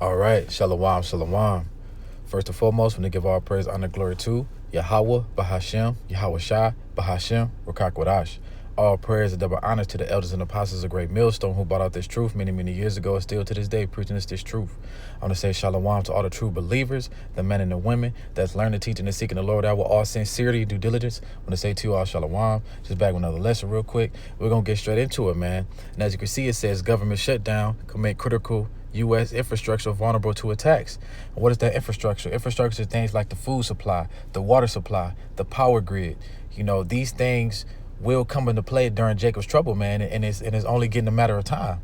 All right, shalom, shalom. First and foremost, we want to give all praise, honor, glory to Yahweh, Bahashem, Yahweh Shai, Bahashem, Rakakwadash. All praise and double honor to the elders and apostles of Great Millstone who brought out this truth many, many years ago and still to this day preaching us this truth. I want to say shalom to all the true believers, the men and the women that's learning, teaching, and seeking the Lord out with all sincerity and due diligence. I want to say to you all shalom. Just back with another lesson real quick. We're going to get straight into it, man. And as you can see, it says government shutdown can make critical U.S. infrastructure vulnerable to attacks. And what is that infrastructure? Infrastructure is things like the food supply, the water supply, the power grid. You know, these things will come into play during Jacob's trouble, man, and it's only getting a matter of time.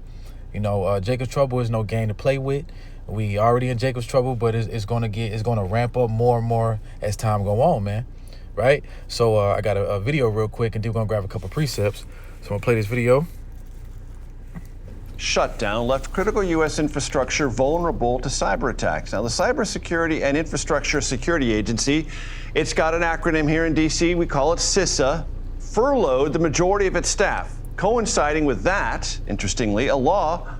You know, Jacob's trouble is no game to play with. We already in Jacob's trouble, but it's gonna ramp up more and more as time go on, man. Right? So I got a video real quick, and then we're gonna grab a couple precepts. So I'm gonna play this video. Shutdown left critical U.S. infrastructure vulnerable to cyber attacks. Now, the Cybersecurity and Infrastructure Security Agency, it's got an acronym here in D.C. We call it CISA, furloughed the majority of its staff. Coinciding with that, interestingly, a law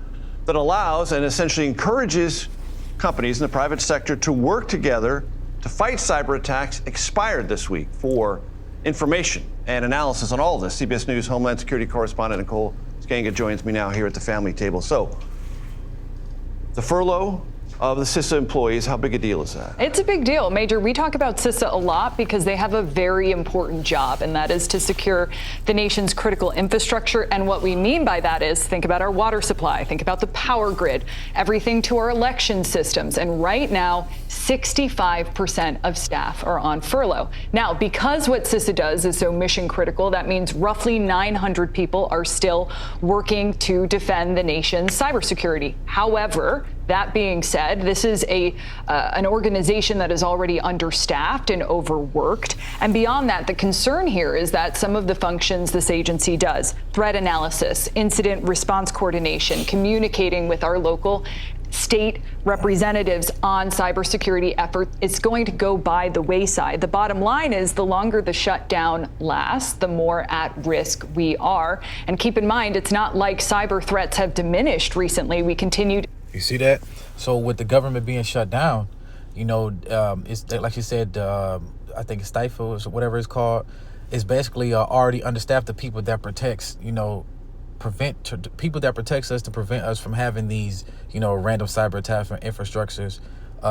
that allows and essentially encourages companies in the private sector to work together to fight cyber attacks expired this week. For information and analysis on all of this, CBS News Homeland Security correspondent Nicole Ganga joins me now here at the family table. So, the furlough of the CISA employees, how big a deal is that? It's a big deal, Major. We talk about CISA a lot because they have a very important job, and that is to secure the nation's critical infrastructure. And what we mean by that is think about our water supply, think about the power grid, everything to our election systems. And right now, 65% of staff are on furlough. Now, because what CISA does is so mission critical, that means roughly 900 people are still working to defend the nation's cybersecurity. However, that being said, this is an organization that is already understaffed and overworked. And beyond that, the concern here is that some of the functions this agency does, threat analysis, incident response coordination, communicating with our local state representatives on cybersecurity effort, it's going to go by the wayside. The bottom line is the longer the shutdown lasts, the more at risk we are. And keep in mind, it's not like cyber threats have diminished recently. We continued. You see that? So with the government being shut down, you know, it's like you said, I think it's stifle or whatever it's called. It's basically already understaffed the people that protects, you know, people that protects us to prevent us from having these, you know, random cyber attacks from infrastructures,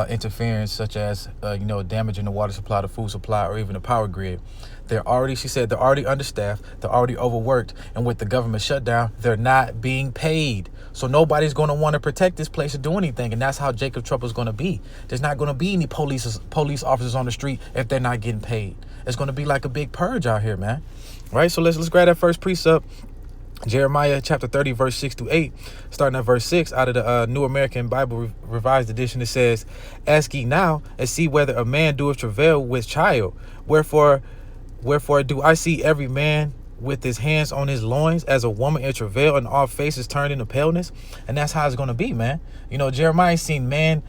interference such as, you know, damaging the water supply, the food supply, or even the power grid. She said they're already understaffed, they're already overworked, and with the government shutdown, they're not being paid. So nobody's going to want to protect this place or do anything, and that's how Jacob's trouble is going to be. There's not going to be any police officers on the street if they're not getting paid. It's going to be like a big purge out here, man. Right? So let's grab that first precept. Jeremiah chapter 30, verse 6-8, starting at verse 6 out of the New American Bible Revised Edition. It says, "Ask ye now and see whether a man doeth travail with child. Wherefore do I see every man with his hands on his loins as a woman in travail, and all faces turned into paleness?" And that's how it's going to be, man. You know, Jeremiah seen man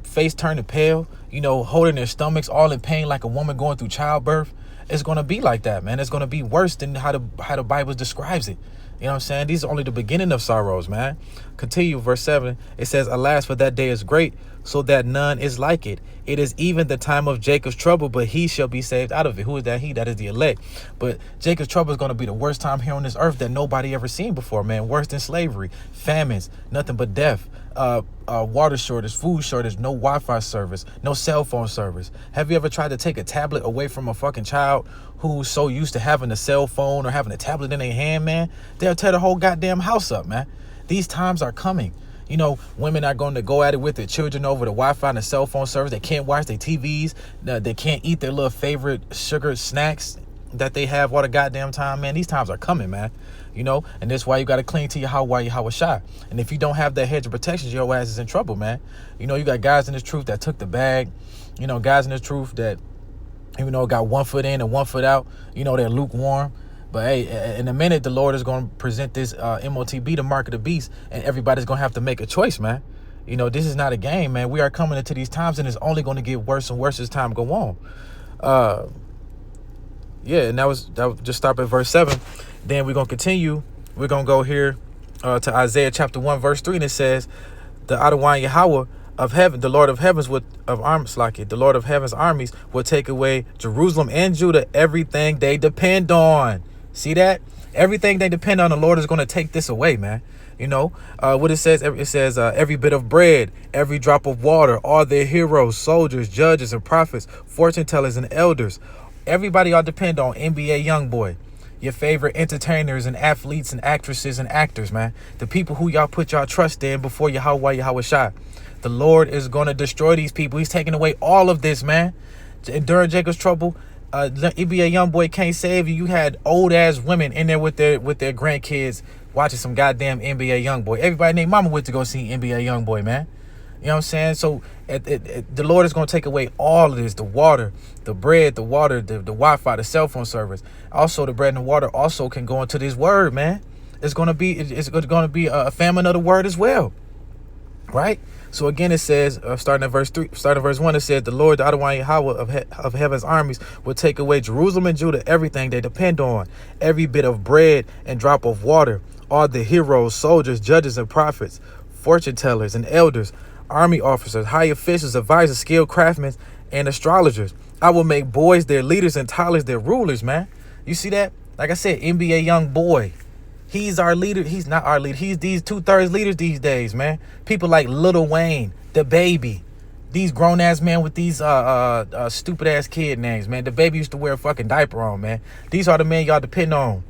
face turning pale, you know, holding their stomachs all in pain like a woman going through childbirth. It's going to be like that, man. It's going to be worse than how the Bible describes it. You know what I'm saying? These are only the beginning of sorrows, man. Continue, verse 7. It says, "Alas, for that day is great, so that none is like it. It is even the time of Jacob's trouble, but he shall be saved out of it." Who is that he? That is the elect. But Jacob's trouble is going to be the worst time here on this earth that nobody ever seen before, man. Worse than slavery, famines, nothing but death, water shortage, food shortage, no Wi-Fi service, no cell phone service. Have you ever tried to take a tablet away from a fucking child who's so used to having a cell phone or having a tablet in their hand, man? They'll tear the whole goddamn house up, man. These times are coming. You know, women are going to go at it with their children over the Wi-Fi and the cell phone service. They can't watch their TVs. They can't eat their little favorite sugar snacks that they have all the goddamn time, man. These times are coming, man. You know, and that's why you got to cling to Yahweh Shai. And if you don't have that hedge of protection, your ass is in trouble, man. You know, you got guys in this truth that took the bag. You know, guys in this truth that, even though got 1 foot in and 1 foot out, you know, they're lukewarm. But hey, in a minute, the Lord is going to present this MOTB, the mark of the beast, and everybody's going to have to make a choice, man. You know, this is not a game, man. We are coming into these times, and it's only going to get worse and worse as time go on. Yeah, and that was just stop at verse 7. Then we're going to continue. We're going to go here to Isaiah chapter 1, verse 3, and it says, "The Adonai Yahweh of heaven, the Lord of heavens the Lord of heaven's armies will take away Jerusalem and Judah, everything they depend on. See that? Everything they depend on, the Lord is going to take this away, man. You know, what it says, every bit of bread, every drop of water, all their heroes, soldiers, judges, and prophets, fortune tellers, and elders. Everybody y'all depend on, NBA Youngboy, your favorite entertainers and athletes and actresses and actors, man. The people who y'all put y'all trust in before Yahweh Shai. The Lord is going to destroy these people. He's taking away all of this, man. During Jacob's trouble, NBA Youngboy can't save you. You had old ass women in there with their grandkids watching some goddamn NBA Youngboy. Everybody named mama went to go see NBA Youngboy, man. You know what I'm saying? So the Lord is going to take away all of this, the water, the bread, the water, the Wi-Fi, the cell phone service. Also, the bread and the water also can go into this word, man. It's going to be a famine of the word as well, right? So again, it says, starting at verse 1, it says, the Lord, the Adonai Yahweh of heaven's armies will take away Jerusalem and Judah, everything they depend on, every bit of bread and drop of water, all the heroes, soldiers, judges, and prophets, fortune tellers, and elders, army officers, high officials, advisors, skilled craftsmen, and astrologers. I will make boys their leaders and toddlers their rulers, man. You see that? Like I said, NBA Youngboy. He's our leader. He's not our leader. He's these 2/3 leaders these days, man. People like Lil Wayne, the Baby, these grown ass men with these stupid ass kid names, man. The Baby used to wear a fucking diaper on, man. These are the men y'all depend on,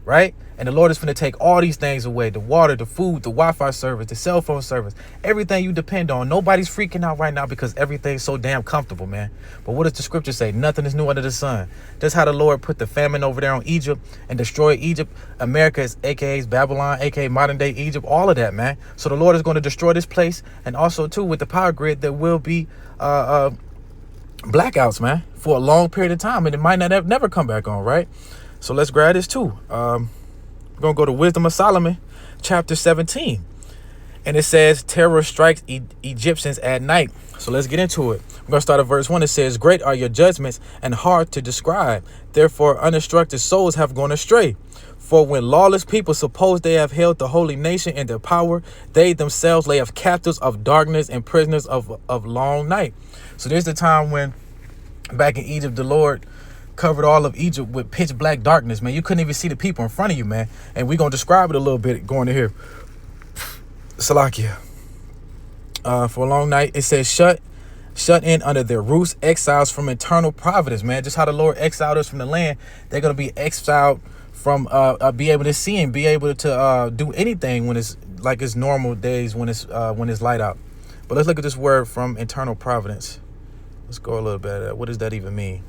right? And the Lord is finna take all these things away: the water, the food, the Wi-Fi service, the cell phone service, everything you depend on. Nobody's freaking out right now because everything's so damn comfortable, man. But what does the scripture say? Nothing is new under the sun. That's how the Lord put the famine over there on Egypt and destroyed Egypt. America is aka Babylon, aka modern day Egypt, all of that, man. So the Lord is going to destroy this place. And also too, with the power grid, there will be blackouts, man, for a long period of time, and it might not never come back on, right? So let's grab this too. We're going to go to Wisdom of Solomon, chapter 17. And it says, terror strikes Egyptians at night. So let's get into it. We're going to start at verse 1. It says, great are your judgments and hard to describe. Therefore, uninstructed souls have gone astray. For when lawless people suppose they have held the holy nation in their power, they themselves lay of captives of darkness and prisoners of long night. So there's the time when back in Egypt, the Lord covered all of Egypt with pitch black darkness, man. You couldn't even see the people in front of you, man. And we're going to describe it a little bit going to here. Salakia. For a long night, it says shut in under their roofs, exiles from eternal providence, man. Just how the Lord exiled us from the land, they're going to be exiled from be able to see and be able to do anything when it's like it's normal days when it's light out. But let's look at this word from eternal providence. Let's go a little bit. What does that even mean?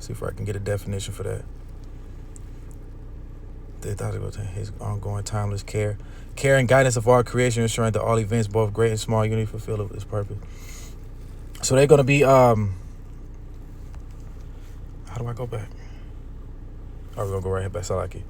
See if I can get a definition for that. They thought it was his ongoing timeless care and guidance of all creation, ensuring that all events, both great and small, unity fulfill its purpose. So they're going to be how do I go back? Oh, we're going to go right here back. Salaki.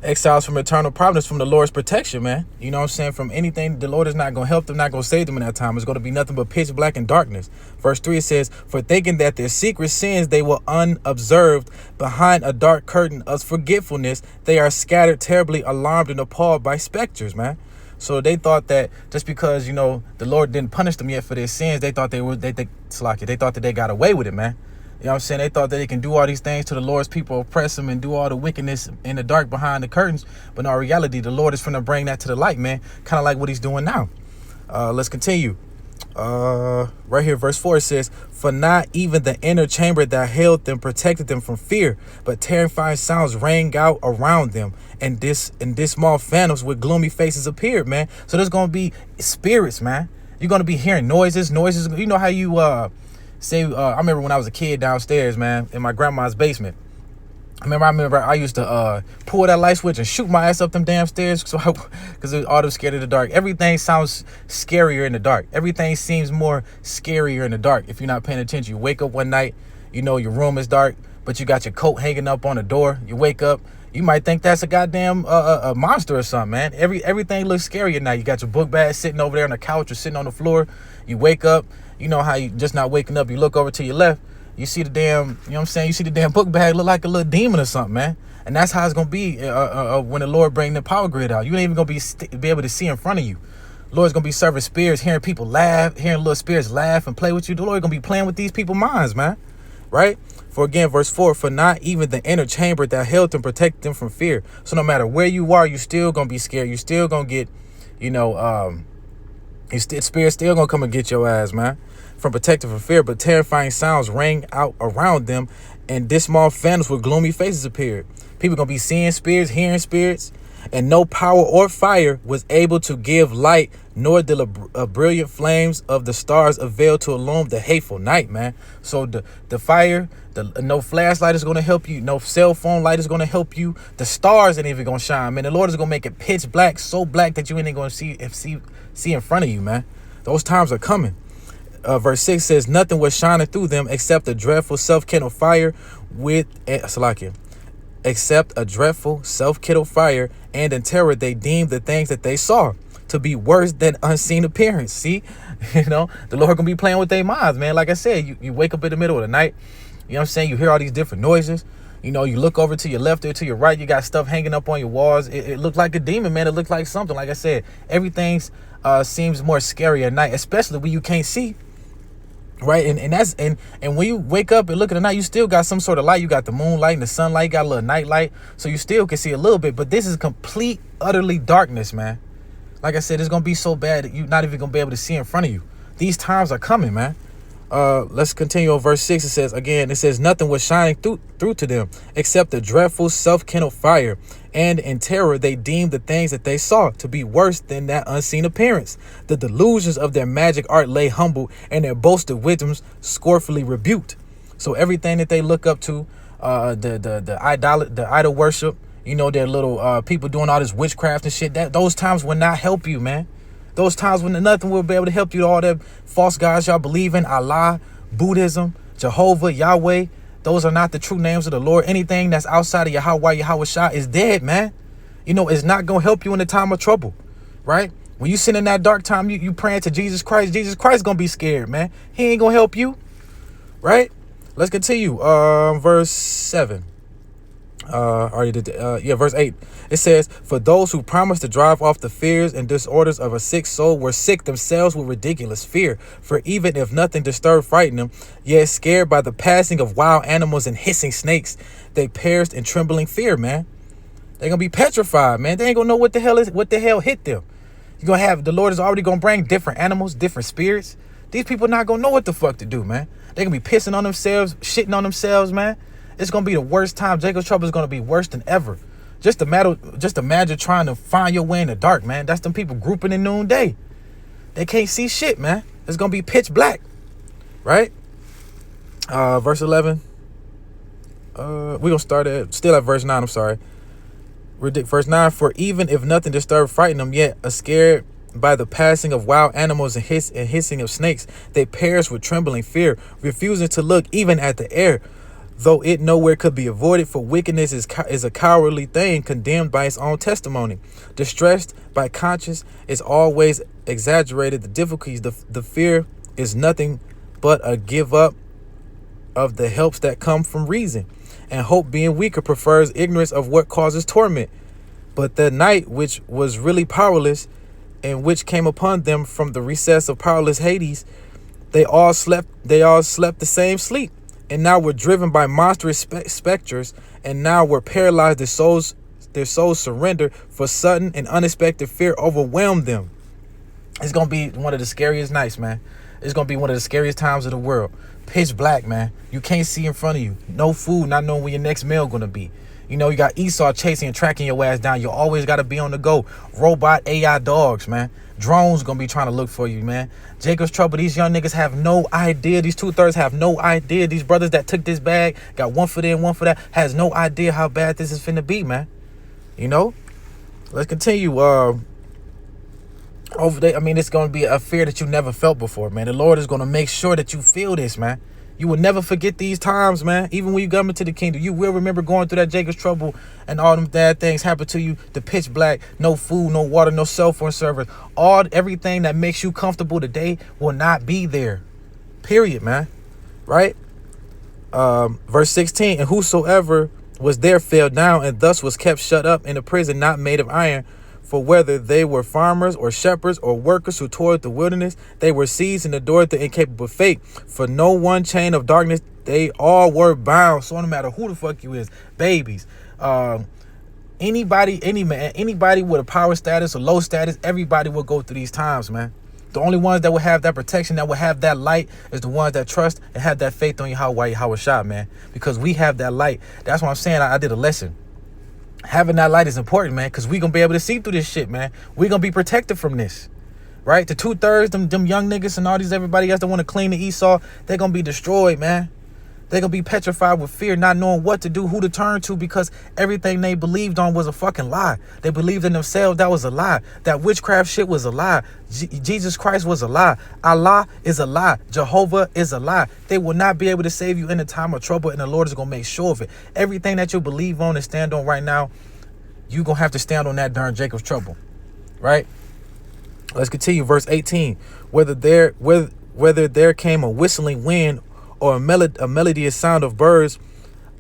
Exiles from eternal providence, from the Lord's protection, man. You know what I'm saying? From anything, the Lord is not going to help them, not going to save them in that time. It's going to be nothing but pitch black and darkness. Verse 3, it says, for thinking that their secret sins they were unobserved behind a dark curtain of forgetfulness, they are scattered, terribly alarmed and appalled by specters, man. So they thought that just because, you know, the Lord didn't punish them yet for their sins, they thought they thought that they got away with it, man. You know what I'm saying? They thought that they can do all these things to the Lord's people, oppress them, and do all the wickedness in the dark behind the curtains. But in reality, the Lord is going to bring that to the light, man. Kind of like what he's doing now. Let's continue. Right here, verse 4, it says, for not even the inner chamber that held them protected them from fear, but terrifying sounds rang out around them, and this small phantoms with gloomy faces appeared, man. So there's going to be spirits, man. You're going to be hearing noises. You know how you... I remember when I was a kid downstairs, man, in my grandma's basement. I remember I used to pull that light switch and shoot my ass up them damn stairs because I was scared of the dark. Everything sounds scarier in the dark. Everything seems more scarier in the dark if you're not paying attention. You wake up one night, you know your room is dark, but you got your coat hanging up on the door. You wake up, you might think that's a goddamn a monster or something, man. Everything looks scary at night. You got your book bag sitting over there on the couch or sitting on the floor. You wake up. You know how you just not waking up, you look over to your left, you see the damn, you know what I'm saying? You see the damn book bag look like a little demon or something, man. And that's how it's gonna be when the Lord bring the power grid out. You ain't even gonna be able to see in front of you. Lord's gonna be serving spirits, hearing people laugh, hearing little spirits laugh and play with you. The Lord gonna be playing with these people's minds, man. Right? For again, verse 4, for not even the inner chamber that held them protect them from fear. So no matter where you are, you still gonna be scared. You still gonna get, spirit still gonna come and get your ass, man. From protecting from fear, but terrifying sounds rang out around them, and dismal phantoms with gloomy faces appeared. People gonna be seeing spirits, hearing spirits, and no power or fire was able to give light, nor did brilliant flames of the stars avail to illumine the hateful night, man. So the fire, no flashlight is gonna help you, no cell phone light is gonna help you. The stars ain't even gonna shine, man. The Lord is gonna make it pitch black, so black that you ain't gonna see in front of you, man. Those times are coming. Verse 6 says, nothing was shining through them except a dreadful self-kindled fire except a dreadful self-kindled fire, and in terror they deemed the things that they saw to be worse than unseen appearance. See, the Lord gonna be playing with their minds, man. Like I said, you wake up in the middle of the night, you know what I'm saying? You hear all these different noises. You look over to your left or to your right, you got stuff hanging up on your walls. It looked like a demon, man. It looked like something. Like I said, everything's seems more scary at night, especially when you can't see. Right, and when you wake up and look at the night, you still got some sort of light. You got the moonlight and the sunlight, you got a little night light, so you still can see a little bit. But this is complete, utterly darkness, man. Like I said, it's gonna be so bad that you're not even gonna be able to see in front of you. These times are coming, man. Let's continue on verse 6. It says nothing was shining through to them except a dreadful self-kindled fire, and in terror they deemed the things that they saw to be worse than that unseen appearance. The delusions of their magic art lay humbled, and their boasted wisdoms scornfully rebuked. So everything that they look up to, the idol worship, their little people doing all this witchcraft and shit, those times will not help you, man. Those times when nothing will be able to help you. All that false gods y'all believe in, Allah, Buddhism, Jehovah, Yahweh, those are not the true names of the Lord. Anything that's outside of Yahweh Shah is dead, man. It's not going to help you in the time of trouble, right? When you sit in that dark time, you praying to Jesus Christ going to be scared, man. He ain't going to help you, right? Let's continue. Verse 7. Verse 8. It says, for those who promised to drive off the fears and disorders of a sick soul were sick themselves with ridiculous fear. For even if nothing disturbed frightened them, yet scared by the passing of wild animals and hissing snakes, they perished in trembling fear, man. They're gonna be petrified, man. They ain't gonna know what the hell hit them. You're gonna have, the Lord is already gonna bring different animals, different spirits. These people not gonna know what the fuck to do, man. They're gonna be pissing on themselves, shitting on themselves, man. It's gonna be the worst time. Jacob's trouble is gonna be worse than ever. Just imagine trying to find your way in the dark, man. That's them people grouping in noonday. They can't see shit, man. It's gonna be pitch black, right? Verse 11. We're gonna start still at verse 9. I'm sorry. Verse 9. For even if nothing disturbed, frightened them, yet scared by the passing of wild animals and hissing of snakes, they perished with trembling fear, refusing to look even at the air, though it nowhere could be avoided, for wickedness is a cowardly thing, condemned by its own testimony. Distressed by conscience is always exaggerated the difficulties. The fear is nothing but a give up of the helps that come from reason, and hope, being weaker, prefers ignorance of what causes torment. But the night, which was really powerless, and which came upon them from the recess of powerless Hades, they all slept the same sleep, and now were driven by monstrous specters, and now were paralyzed. Their souls surrendered, for sudden and unexpected fear overwhelmed them. It's gonna be one of the scariest nights, man. It's gonna be one of the scariest times of the world. Pitch black, man. You can't see in front of you. No food, not knowing when your next meal gonna be. You got Esau chasing and tracking your ass down. You always gotta be on the go. Robot AI dogs, man. Drones gonna be trying to look for you, man. Jacob's trouble. These young niggas have no idea. These 2/3 have no idea. These brothers that took this bag, got one for there, one for that, has no idea how bad this is finna be, man. Let's continue. It's gonna be a fear that you never felt before, man. The Lord is gonna make sure that you feel this, man. You will never forget these times, man. Even when you come into the kingdom, you will remember going through that Jacob's trouble and all them bad things happen to you. The pitch black, no food, no water, no cell phone service. Everything that makes you comfortable today will not be there. Period, man. Right? Verse 16, and whosoever was there fell down, and thus was kept shut up in a prison not made of iron. For whether they were farmers or shepherds or workers who toured the wilderness, they were seized and adored the incapable fate. For no one chain of darkness, they all were bound. So no matter who the fuck you is, babies, anybody, any man, anybody with a power status or low status, everybody will go through these times, man. The only ones that will have that protection, that will have that light, is the ones that trust and have that faith on Yahweh Shah, man. Because we have that light. That's what I'm saying. I did a lesson. Having that light is important, man, because we gonna be able to see through this shit, man. We gonna be protected from this, right? The 2/3, them young niggas and all these everybody else that want to clean the Esau, they're gonna be destroyed, man. They're gonna be petrified with fear, not knowing what to do, who to turn to, because everything they believed on was a fucking lie. They believed in themselves. That was a lie. That witchcraft shit was a lie. Jesus Christ was a lie. Allah is a lie. Jehovah is a lie. They will not be able to save you in a time of trouble, and the Lord is gonna make sure of it. Everything that you believe on and stand on right now, you gonna have to stand on that during Jacob's trouble, right? Let's continue. Verse 18. Whether there came a whistling wind, or a melodious sound of birds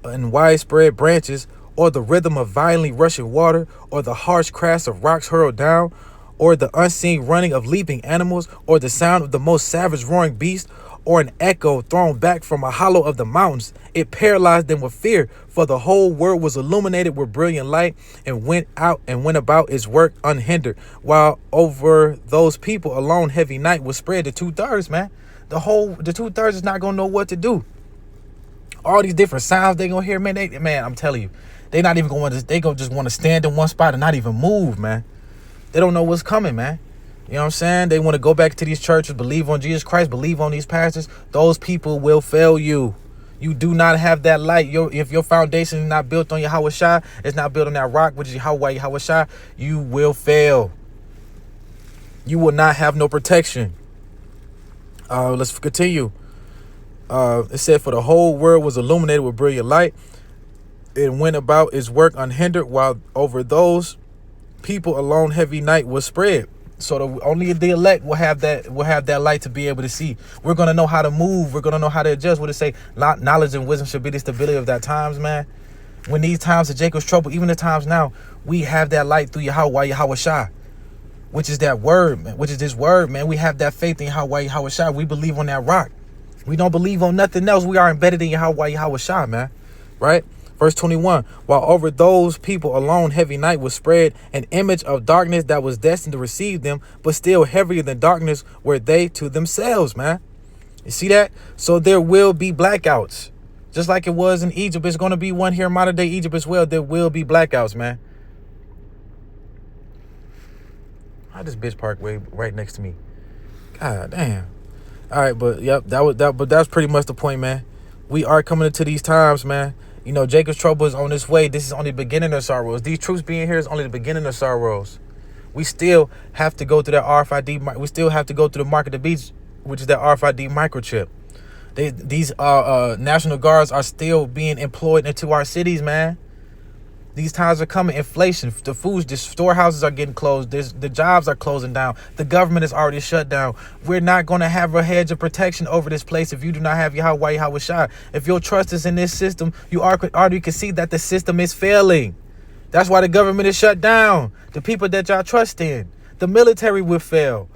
and widespread branches, or the rhythm of violently rushing water, or the harsh crash of rocks hurled down, or the unseen running of leaping animals, or the sound of the most savage roaring beast, or an echo thrown back from a hollow of the mountains, it paralyzed them with fear, for the whole world was illuminated with brilliant light, and went about its work unhindered, while over those people alone heavy night was spread. The 2/3, man. The 2/3 is not gonna know what to do. All these different sounds they gonna hear, man. I'm telling you, they not even gonna they gonna just want to stand in one spot and not even move, man. They don't know what's coming, man. You know what I'm saying? They want to go back to these churches, believe on Jesus Christ, believe on these pastors. Those people will fail you. You do not have that light. If your foundation is not built on Yahweh Shai, it's not built on that rock, which is Yahweh Shai, you will fail. You will not have no protection. Let's continue. It said, for the whole world was illuminated with brilliant light. It went about its work unhindered, while over those people alone heavy night was spread. So only the elect will have that light to be able to see. We're gonna know how to move. We're gonna know how to adjust. What it say? Knowledge and wisdom should be the stability of that times, man. When these times of Jacob's trouble, even the times now, we have that light through Yahweh Shai, which is that word, man, which is this word, man. We have that faith in Yahweh Shai. We believe on that rock. We don't believe on nothing else. We are embedded in Yahweh Shai, man. Right? Verse 21, while over those people alone heavy night was spread, an image of darkness that was destined to receive them, but still heavier than darkness were they to themselves, man. You see that? So there will be blackouts. Just like it was in Egypt, it's going to be one here in modern day Egypt as well. There will be blackouts, man. How this bitch parkway right next to me? God damn. All right, but yep, but that's pretty much the point, man. We are coming into these times, man. You know, Jacob's trouble is on this way. This is only the beginning of sorrows. These troops being here is only the beginning of sorrows. We still have to go through that RFID. We still have to go through the mark of the beast, which is that RFID microchip. These National Guards are still being employed into our cities, man. These times are coming. Inflation, the storehouses are getting closed. The jobs are closing down. The government is already shut down. We're not going to have a hedge of protection over this place if you do not have Yahweh Shai. If your trust is in this system, you already can see that the system is failing. That's why the government is shut down. The people that y'all trust in. The military will fail.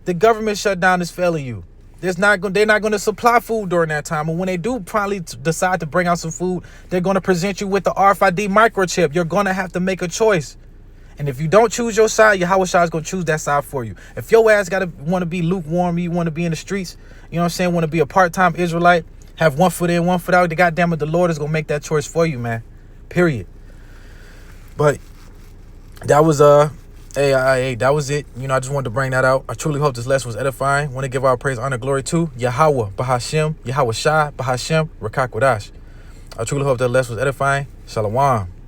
The government shutdown is failing you. They're not going to supply food during that time. And when they do finally decide to bring out some food, they're going to present you with the RFID microchip. You're going to have to make a choice. And if you don't choose your side, Yahweh Shai is going to choose that side for you. If your ass want to be lukewarm, you want to be in the streets, you know what I'm saying, want to be a part-time Israelite, have one foot in, one foot out, goddamn it, the Lord is going to make that choice for you, man. Period. But that was Hey, that was it. You know, I just wanted to bring that out. I truly hope this lesson was edifying. Want to give our praise, honor, glory to Yahweh, Bahashem, Yahweh Shai, Bahashem, Rakakwadash. I truly hope that lesson was edifying. Shalom.